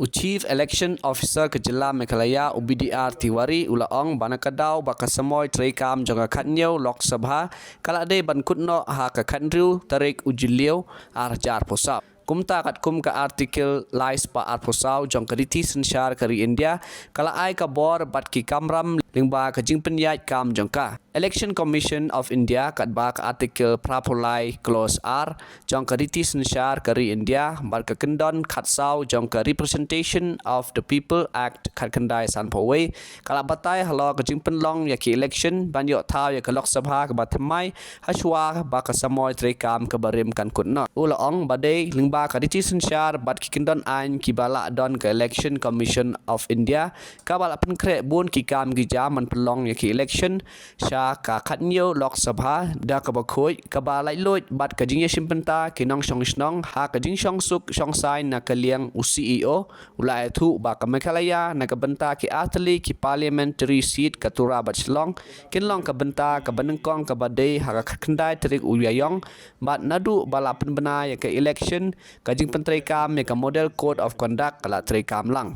Chief Election Officer ke Jela Meghalaya UBDR Tiwari ulaong banakadaw bakasamoy trekam jonga khatnyo Lok Sabha kalade bankutno ha ka khandriu tarik ujiliu arjar posau kumta kat kum ka artikel lais pa ar posau jong kaditi sensyar kari India kala ai ka bor bat ki kamram lingba ka jing penyat kam jongka Election Commission of India kat ba ka artikel prapolai clause R jong kaditi sensyar kari India bar ka kendon khatsau jong ka Representation of the People Act khat kandai san pawai kala batai halo ka jing penlong ya ki election ban yo thau ya ka Lok Sabha ka bathmai hashwa ba ka samoy trekam ka barim kan kutno ulaong badai lingba ka diti sensyar bat ki kendon ain ki bala don ka Election Commission of India ka bala pen kre bun ki kam gi jam man penlong ya ki election sha ka khatnyo Lok Sabha da ka bakhoi ka ba lai loi bat ka jing ya simpenta ki nong song snong ha ka jing song suk song sai na ka liang u CEO ulai thu ba ka Meghalaya na ka benta ki atli ki parliamentary seat ka tura bat slong kin long ka benta ka banengkong ka badai ha ka khandai trik uyayong bat nadu bala pen bena ya ka election ka jing pentrai kam ya ka model code of conduct kala trai kam lang.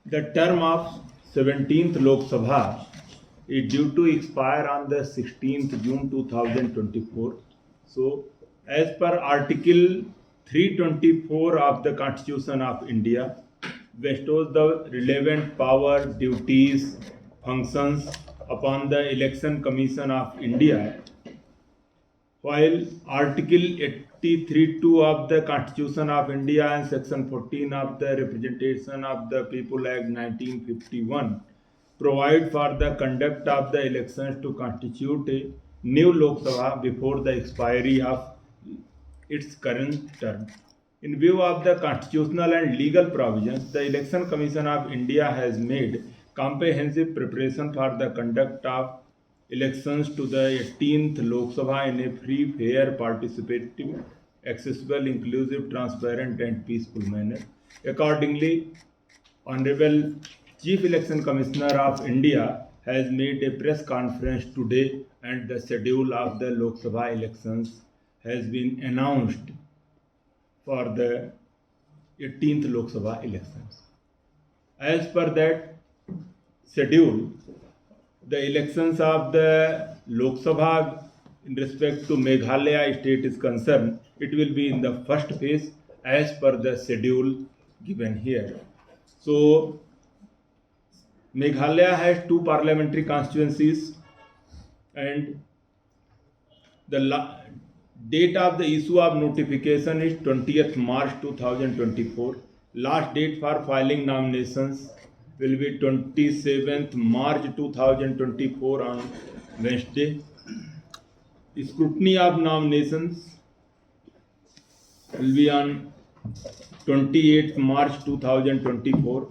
The term of 17th Lok Sabha is due to expire on the 16th June 2024. So, as per Article 324 of the Constitution of India, bestows the relevant power, duties, functions upon the Election Commission of India, while Article 83(2) of the Constitution of India and Section 14 of the Representation of the People Act 1951 provide for the conduct of the elections to constitute a new Lok Sabha before the expiry of its current term. In view of the constitutional and legal provisions, the Election Commission of India has made comprehensive preparation for the conduct of elections to the 18th Lok Sabha in a free, fair, participative, accessible, inclusive, transparent and peaceful manner. Accordingly, Honorable Chief Election Commissioner of India has made a press conference today and the schedule of the Lok Sabha elections has been announced for the 18th Lok Sabha elections. As per that schedule, the elections of the Lok Sabha in respect to Meghalaya state is concerned, it will be in the first phase as per the schedule given here. So, Meghalaya has 2 parliamentary constituencies and the date of the issue of notification is 20th March 2024. Last date for filing nominations will be 27th March 2024 on Wednesday. Scrutiny of nominations will be on 28th March 2024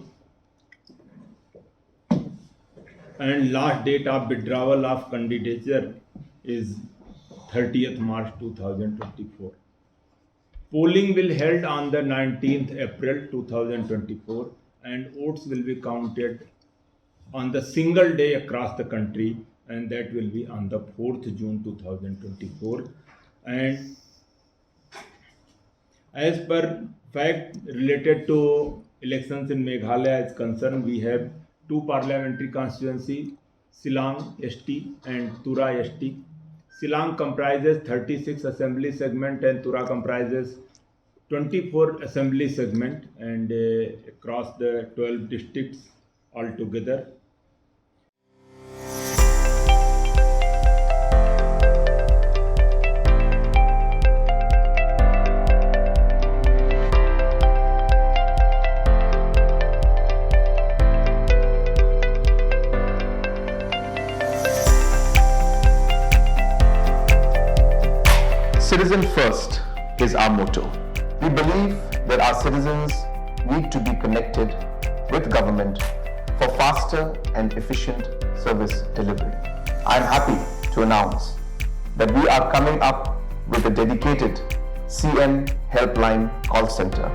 and last date of withdrawal of candidature is 30th March 2024. Polling will held on the 19th April 2024 and votes will be counted on the single day across the country and that will be on the 4th June 2024. And as per fact related to elections in Meghalaya is concerned, we have 2 parliamentary constituencies, Shillong ST and Tura ST. Shillong comprises 36 assembly segment and Tura comprises 24 assembly segment and across the 12 districts altogether. Citizen first is our motto. We believe that our citizens need to be connected with government for faster and efficient service delivery. I am happy to announce that we are coming up with a dedicated CM helpline call center.